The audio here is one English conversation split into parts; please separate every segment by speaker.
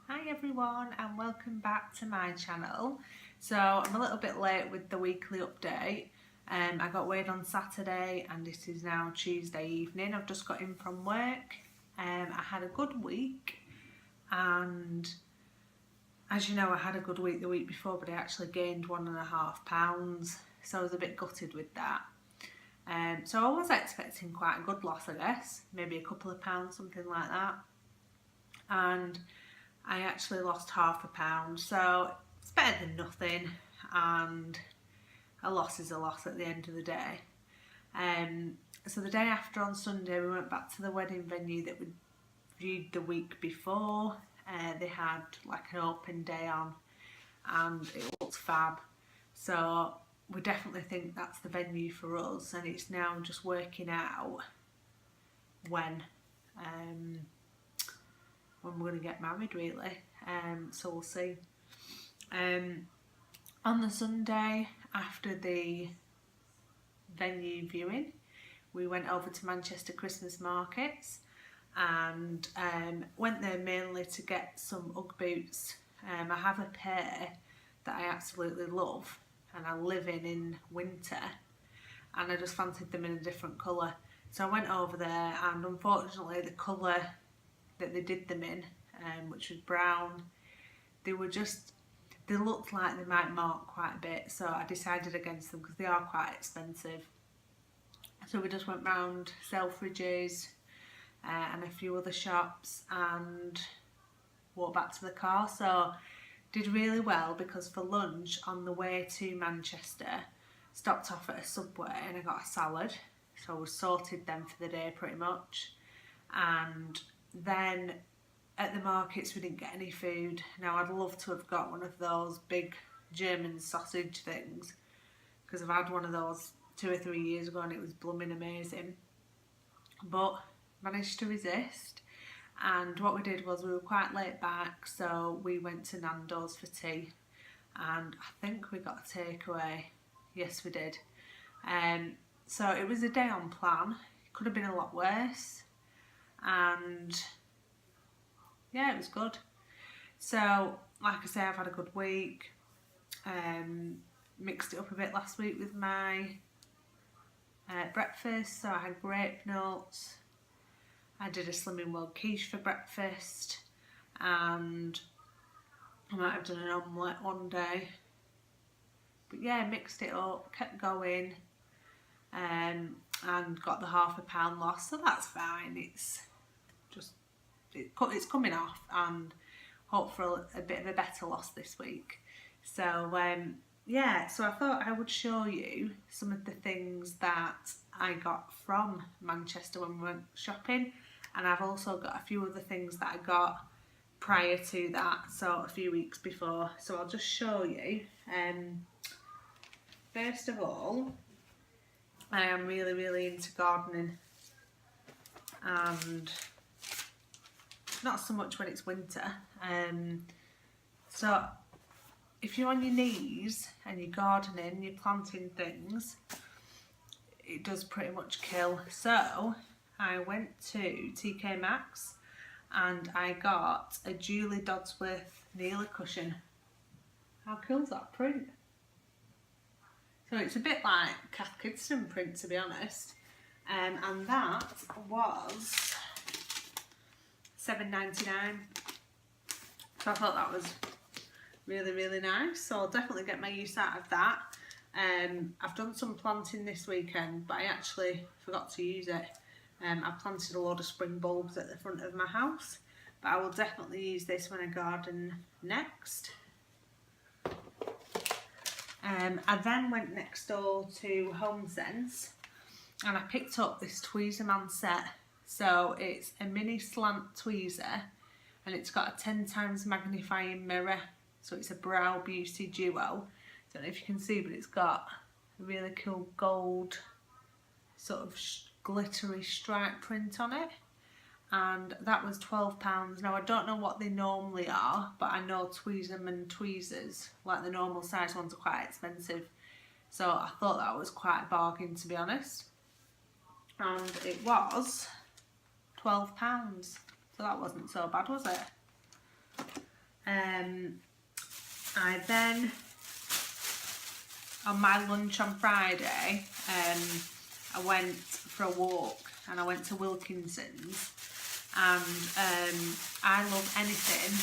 Speaker 1: Hi everyone and welcome back to my channel. So I'm a little bit late with the weekly update. I got weighed on Saturday and it is now Tuesday evening. I've just got in from work. I had a good week, and as you know I had a good week the week before, but I actually gained 1.5 pounds, so I was a bit gutted with that. So I was expecting quite a good loss, I guess, maybe a couple of pounds, something like that. And I actually lost ½ pound, so it's better than nothing, and a loss is a loss at the end of the day. So the day after, on Sunday, we went back to the wedding venue that we viewed the week before. They had like an open day on and it looked fab, so we definitely think that's the venue for us, and it's now just working out when we're going to get married, really. So we'll see. On the Sunday after the venue viewing, we went over to Manchester Christmas markets and went there mainly to get some Ugg boots. I have a pair that I absolutely love and I live in winter, and I just fancied them in a different colour. So I went over there, and unfortunately the colour that they did them in, which was brown, they looked like they might mark quite a bit, so I decided against them because they are quite expensive. So we just went round Selfridges and a few other shops and walked back to the car. So did really well, because for lunch on the way to Manchester stopped off at a Subway and I got a salad, so I was sorted then for the day pretty much. And then at the markets we didn't get any food. Now I'd love to have got one of those big German sausage things, because I've had one of those 2 or 3 years ago and it was blooming amazing, but managed to resist. And what we did was, we were quite late back, so we went to Nando's for tea, and I think we got a takeaway. Yes, we did. So it was a day on plan. It could have been a lot worse, and yeah, it was good. So like I say, I've had a good week. Mixed it up a bit last week with my breakfast, so I had grape nuts. I did a Slimming World quiche for breakfast, and I might have done an omelette one day. But yeah, mixed it up, kept going, and got the ½ pound loss, so that's fine. It's coming off, and hope for a bit of a better loss this week. So yeah, so I thought I would show you some of the things that I got from Manchester when we went shopping, and I've also got a few other things that I got prior to that, so a few weeks before. So I'll just show you. First of all, I am really into gardening, and not so much when it's winter. So if you're on your knees and you're gardening, you're planting things, it does pretty much kill. So I went to TK Maxx and I got a Julie Dodsworth kneeler cushion. How cool is that print? So it's a bit like Kath Kidston print, to be honest. And that was £7.99. So I thought that was really nice, so I'll definitely get my use out of that. I've done some planting this weekend, but I actually forgot to use it. I planted a load of spring bulbs at the front of my house, but I will definitely use this when I garden next. I then went next door to Home Sense and I picked up this Tweezerman set. So it's a mini slant tweezer and it's got a 10 times magnifying mirror. So it's a brow beauty duo. Don't know if you can see, but it's got a really cool gold sort of glittery stripe print on it. And that was £12. Now I don't know what they normally are, but I know Tweezerman tweezers, like the normal size ones, are quite expensive. So I thought that was quite a bargain, to be honest. And it was £12. So that wasn't so bad, was it? I then, on my lunch on Friday, I went for a walk and I went to Wilkinson's, and I love anything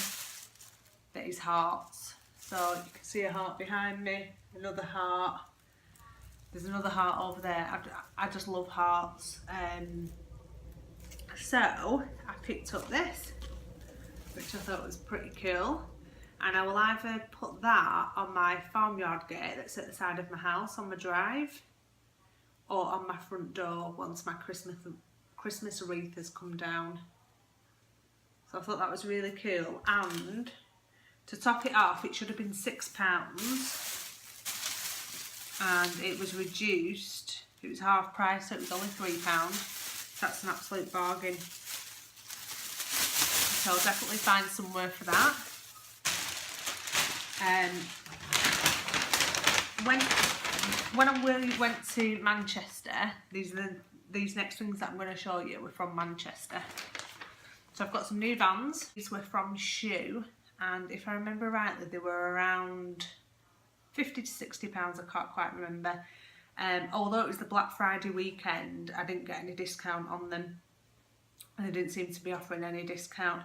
Speaker 1: that is hearts. So you can see a heart behind me, another heart, there's another heart over there. I just love hearts. So I picked up this, which I thought was pretty cool, and I will either put that on my farmyard gate that's at the side of my house on my drive, or on my front door once my Christmas wreath has come down. So I thought that was really cool, and to top it off, it should have been £6 and it was reduced. It was half price, so it was only £3. That's an absolute bargain. So I'll definitely find somewhere for that. When I went to Manchester, these next things that I'm going to show you were from Manchester. So I've got some new Vans. These were from Shoe, and if I remember rightly, they were around £50 to £60. I can't quite remember. Although it was the Black Friday weekend, I didn't get any discount on them, and they didn't seem to be offering any discount.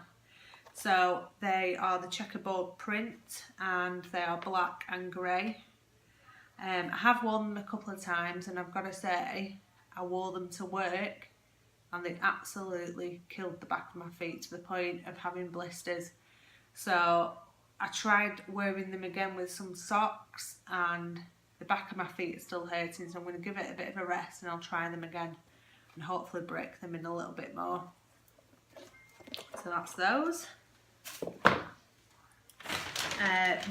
Speaker 1: So they are the checkerboard print, and they are black and grey. I have worn them a couple of times, and I've got to say, I wore them to work and they absolutely killed the back of my feet to the point of having blisters. So I tried wearing them again with some socks, and the back of my feet are still hurting, so I'm going to give it a bit of a rest and I'll try them again and hopefully break them in a little bit more. So that's those.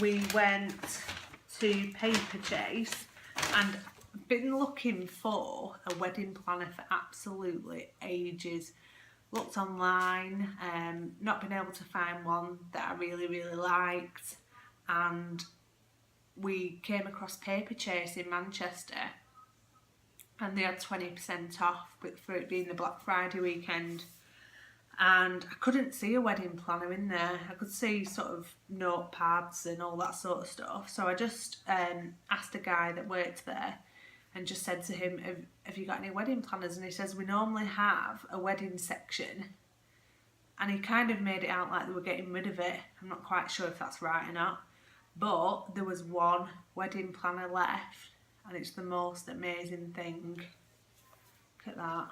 Speaker 1: We went to Paper Chase and been looking for a wedding planner for absolutely ages. Looked online, not been able to find one that I really liked, and we came across Paper Chase in Manchester, and they had 20% off for it being the Black Friday weekend. And I couldn't see a wedding planner in there. I could see sort of notepads and all that sort of stuff. So I just asked a guy that worked there and just said to him, have you got any wedding planners? And he says, we normally have a wedding section. And he kind of made it out like they were getting rid of it. I'm not quite sure if that's right or not. But there was one wedding planner left, and it's the most amazing thing. Look at that.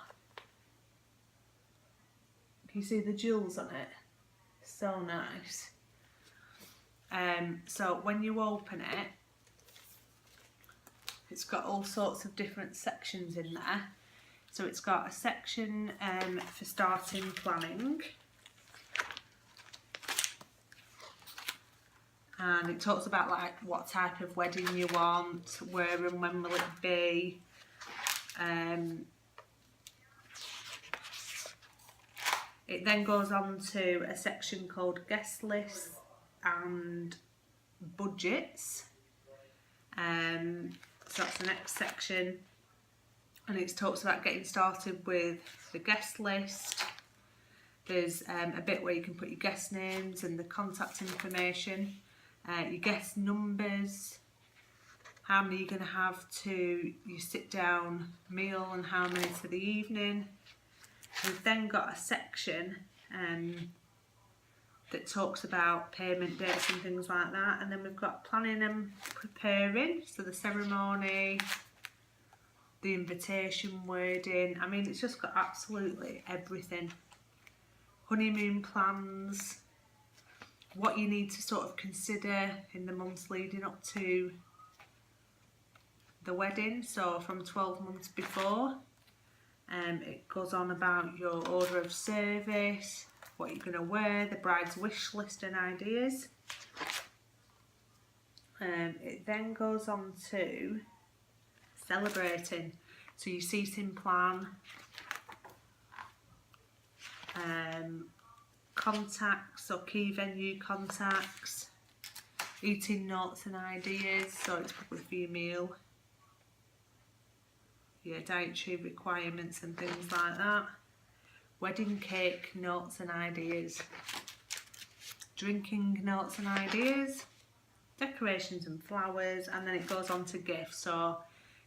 Speaker 1: Can you see the jewels on it? So nice. So when you open it, it's got all sorts of different sections in there. So it's got a section for starting planning, and it talks about like what type of wedding you want, where and when will it be. It then goes on to a section called guest lists and budgets. So that's the next section, and it talks about getting started with the guest list. There's a bit where you can put your guest names and the contact information, your guest numbers, how many you're going to have to your sit down meal and how many for the evening. We've then got a section that talks about payment dates and things like that, and then we've got planning and preparing, so the ceremony, the invitation wording. I mean, it's just got absolutely everything. Honeymoon plans, what you need to sort of consider in the months leading up to the wedding, so from 12 months before. It goes on about your order of service, what you're going to wear, the bride's wish list and ideas. It then goes on to celebrating, so your seating plan, contacts or key venue contacts, eating notes and ideas, so it's probably for your meal, your dietary requirements and things like that, wedding cake notes and ideas. drinking notes and ideas, decorations and flowers, and then it goes on to gifts. So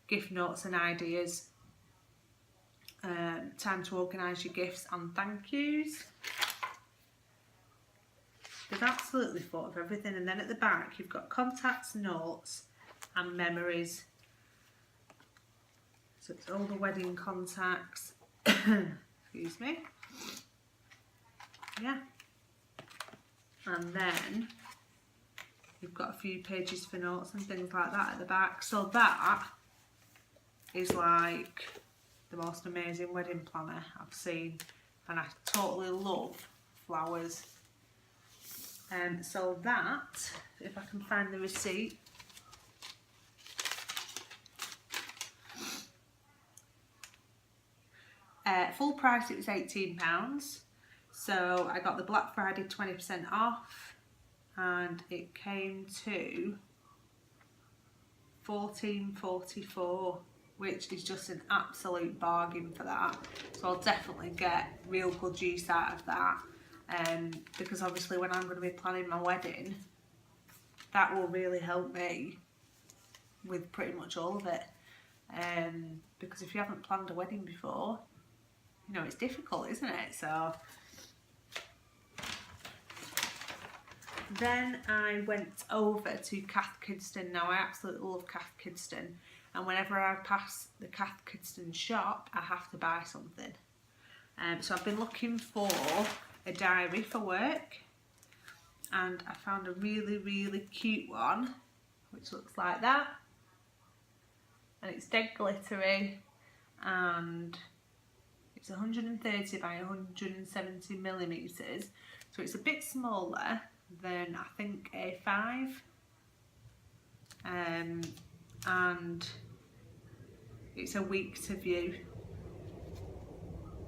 Speaker 1: gift notes and ideas, time to organise your gifts and thank yous. There's absolutely thought of everything. And then at the back you've got contacts, notes and memories. So it's all the wedding contacts. Excuse me. Yeah. And then you've got a few pages for notes and things like that at the back. So that is like the most amazing wedding planner I've seen, and I totally love flowers. So that, if I can find the receipt, full price it was £18. So I got the Black Friday 20% off, and it came to £14.44, which is just an absolute bargain for that. So I'll definitely get real good use out of that, because obviously when I'm going to be planning my wedding, that will really help me with pretty much all of it. Because if you haven't planned a wedding before, you know, it's difficult, isn't it? So then I went over to Cath Kidston. Now I absolutely love Cath Kidston, and whenever I pass the Cath Kidston shop I have to buy something. So I've been looking for a diary for work, and I found a really cute one which looks like that, and it's dead glittery, and it's 130 by 170 millimeters, so it's a bit smaller than I think A5, and it's a week to view.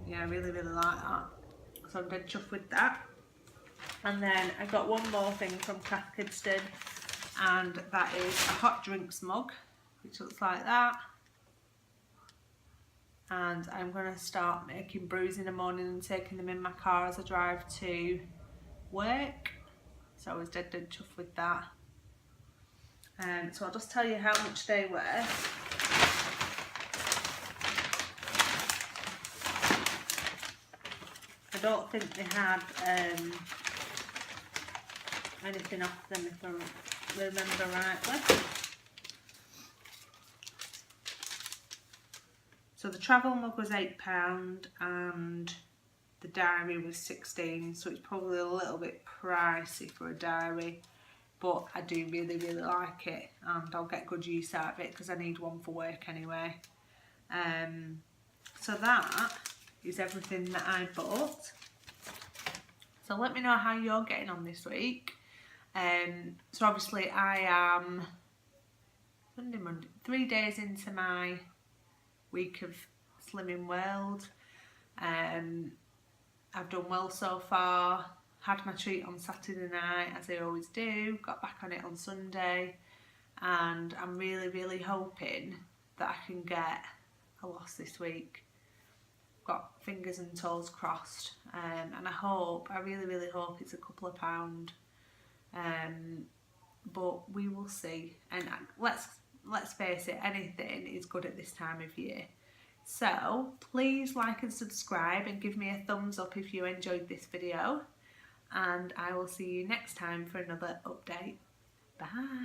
Speaker 1: Yeah, I really like that, so I'm dead chuffed with that. And then I got one more thing from Cath Kidston, and that is a hot drinks mug which looks like that. And I'm going to start making brews in the morning and taking them in my car as I drive to work. So I was dead chuffed with that. So I'll just tell you how much they were. I don't think they had anything off them, if I remember rightly. So the travel mug was £8 and the diary was £16, so it's probably a little bit pricey for a diary, but I do really like it, and I'll get good use out of it because I need one for work anyway. So that is everything that I bought. So let me know how you're getting on this week. So obviously I am Monday, 3 days into my week of Slimming World. I've done well so far. Had my treat on Saturday night, as I always do. Got back on it on Sunday, and I'm really hoping that I can get a loss this week. Got fingers and toes crossed, and I really hope it's a couple of pound, but we will see. And let's face it, anything is good at this time of year. So please like and subscribe and give me a thumbs up if you enjoyed this video, and I will see you next time for another update. Bye.